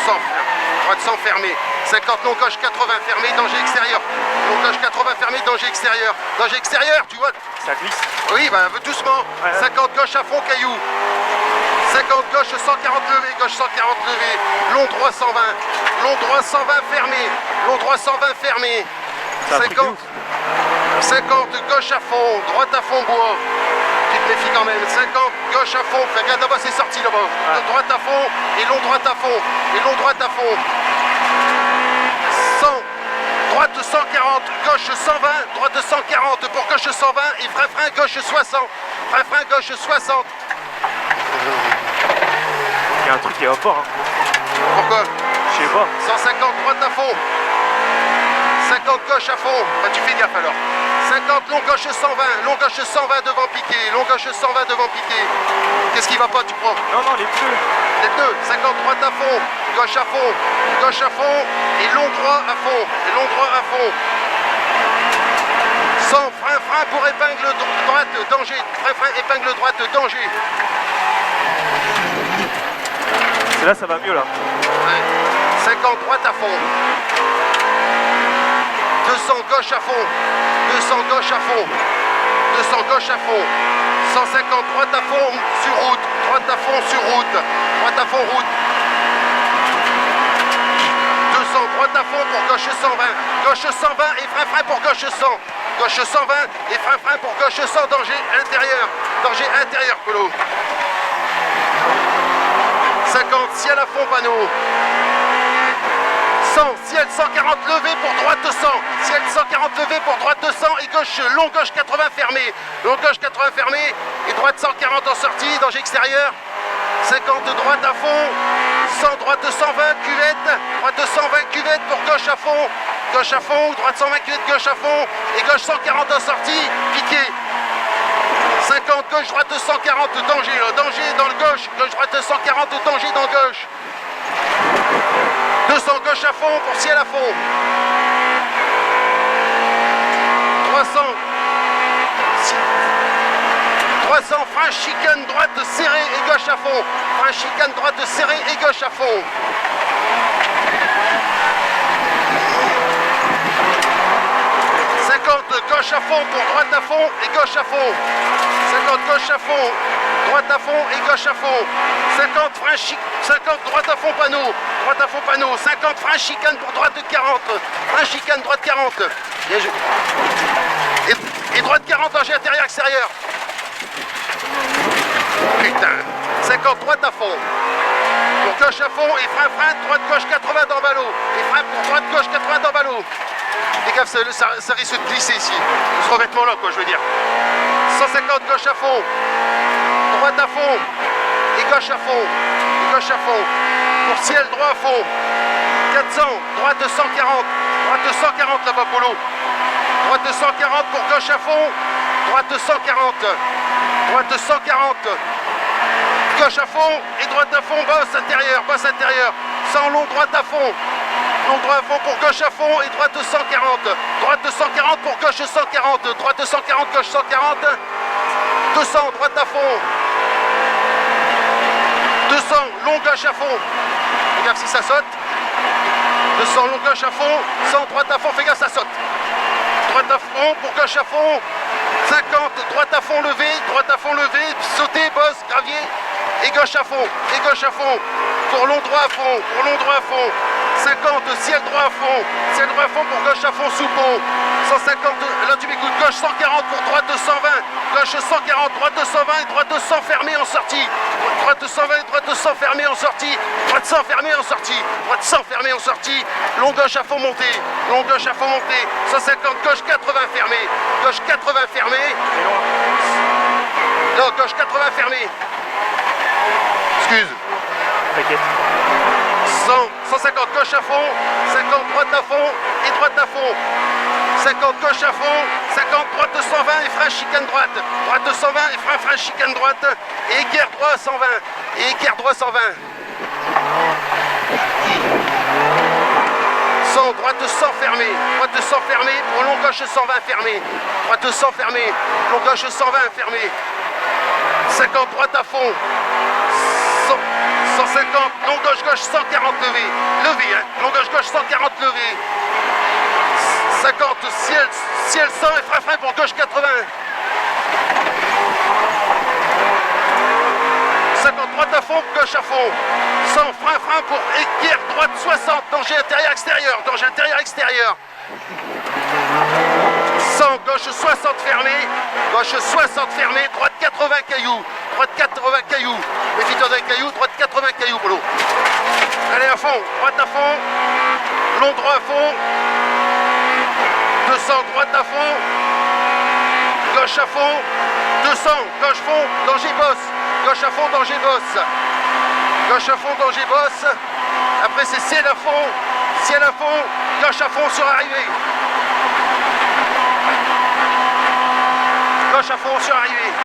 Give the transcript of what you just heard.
droite 100 fermé. 50 long gauche 80 fermé, danger extérieur. Long gauche 80 fermé, danger extérieur. Danger extérieur, tu vois. Ça glisse. Oui, bah doucement. Ouais. 50 gauche à fond, caillou. 50 gauche 140 levé, gauche 140 levé. Long droit 120. Long droit 120 fermé. Long droit 120 fermé. 50 gauche à fond, droite à fond bois. Tu te méfies quand même. 50 gauche à fond. Regarde là-bas, c'est sorti là-bas. Ouais. Droite à fond et long droite à fond. Et long droite à fond. 100. Droite 140, gauche 120, droite 140 pour gauche 120 et frein gauche 60. Frein gauche 60. Il y a un truc qui va fort. Hein. Pourquoi? Je sais pas. 150 droite à fond. 50 gauche à fond. Bah, tu fais gaffe alors. 50 long gauche 120, long gauche 120 devant piqué, long gauche 120 devant piqué. Qu'est-ce qui va pas, tu crois? Non, non, les pneus. Les deux, 50 droite à fond, gauche à fond et long droit à fond, et long droit à fond. 100, frein pour épingle droite, danger, frein, épingle droite, danger. C'est là, ça va mieux là. Ouais. 50 droite à fond. 200 gauche à fond, 200 gauche à fond, 200 gauche à fond. 150 droite à fond sur route, droite à fond sur route, droite à fond route. 200 droite à fond pour gauche 120, gauche 120 et frein pour gauche 100. Gauche 120 et frein pour gauche 100, danger intérieur Colo. 50 ciel à fond panneau. 100, ciel 140 levé pour droite 100, ciel 140 levé pour droite 100 et gauche, long gauche 80 fermé, long gauche 80 fermé et droite 140 en sortie, danger extérieur. 50 droite à fond, 100 droite 120 cuvette, droite 120 cuvette pour gauche à fond, droite 120 cuvette gauche à fond et gauche 140 en sortie, piqué. 50 gauche droite 140, danger dans le gauche droite 140, danger dans le gauche. 200 gauche à fond pour ciel à fond. 300 frein chicane droite serré et gauche à fond. Frein chicane droite serré et gauche à fond. 50 gauche à fond pour droite à fond et gauche à fond. 50 gauche à fond, droite à fond et gauche à fond. 50 frein 50 droite à fond panneau, 50 frein chicane pour droite 40, frein chicane droite 40. Et droite 40 danger intérieur extérieur. Putain. 50 droite à fond. Pour gauche à fond et frein, droite gauche 80 dans ballot. Et frein pour droite gauche 80 dans ballot. Fais gaffe, ça risque de glisser ici. Ce revêtement là quoi je veux dire. 150 gauche à fond. Droite à fond. Et gauche à fond. Pour ciel droit à fond. 400, droite 140. Droite 140 là-bas Polo. Droite 140 pour gauche à fond. Droite 140. Droite 140. Gauche à fond et droite à fond, basse intérieur. 100 long droite à fond. Long droit à fond pour gauche à fond et droite 140. Droite 140 pour gauche 140. Droite 140, gauche 140. 200, droite à fond. 200, long gauche à fond. Fais gaffe si ça saute. 200, long gauche à fond. 100, droite à fond, fais gaffe ça saute. Droite à fond pour gauche à fond. 50, droite à fond levé, sauter, bosse, gravier. Et gauche à fond. Pour long droit à fond. 50, ciel droit à fond pour gauche à fond sous pont. 150, là tu m'écoutes, gauche 140 pour droite 120. Gauche 140, droite 120 et droite 100 fermé en sortie. Droite 120 et droite 100 fermé en sortie. Droite 100 fermé en sortie. Droite 100 fermé en sortie. Long gauche à fond monté. 150, gauche 80 fermé. Gauche 80 fermé. Non, gauche 80 fermé. Excuse. T'inquiète. 150 gauche à fond, 50 droite à fond et droite à fond. 50 gauche à fond, 50 droite 120 et frein chicane droite. Droite 120 et frein chicane droite. Et équerre droit 120. 100, droite 100 fermé. Pour long gauche 120 fermé. Droite 100 fermé. Long gauche 120 fermé. 50 droite à fond. 150, long gauche-gauche, 140 levé. Levé, hein. Long gauche-gauche, 140 levé. 50, ciel 100 et frein pour gauche 80. 50, droite à fond, gauche à fond. 100, frein pour équerre, droite 60, danger intérieur-extérieur, danger intérieur-extérieur. 100, gauche 60 fermé, gauche 60 fermé, droite 80 cailloux, droite 80 cailloux. Méfie-toi d'un caillou, droite 80 cailloux, Polo. Allez à fond, droite à fond, long droit à fond. 200, droite à fond, gauche à fond, 200, gauche fond, danger bosse, gauche à fond, danger bosse, gauche à fond, danger bosse, après c'est ciel à fond, gauche à fond sur arrivée, gauche à fond sur arrivée.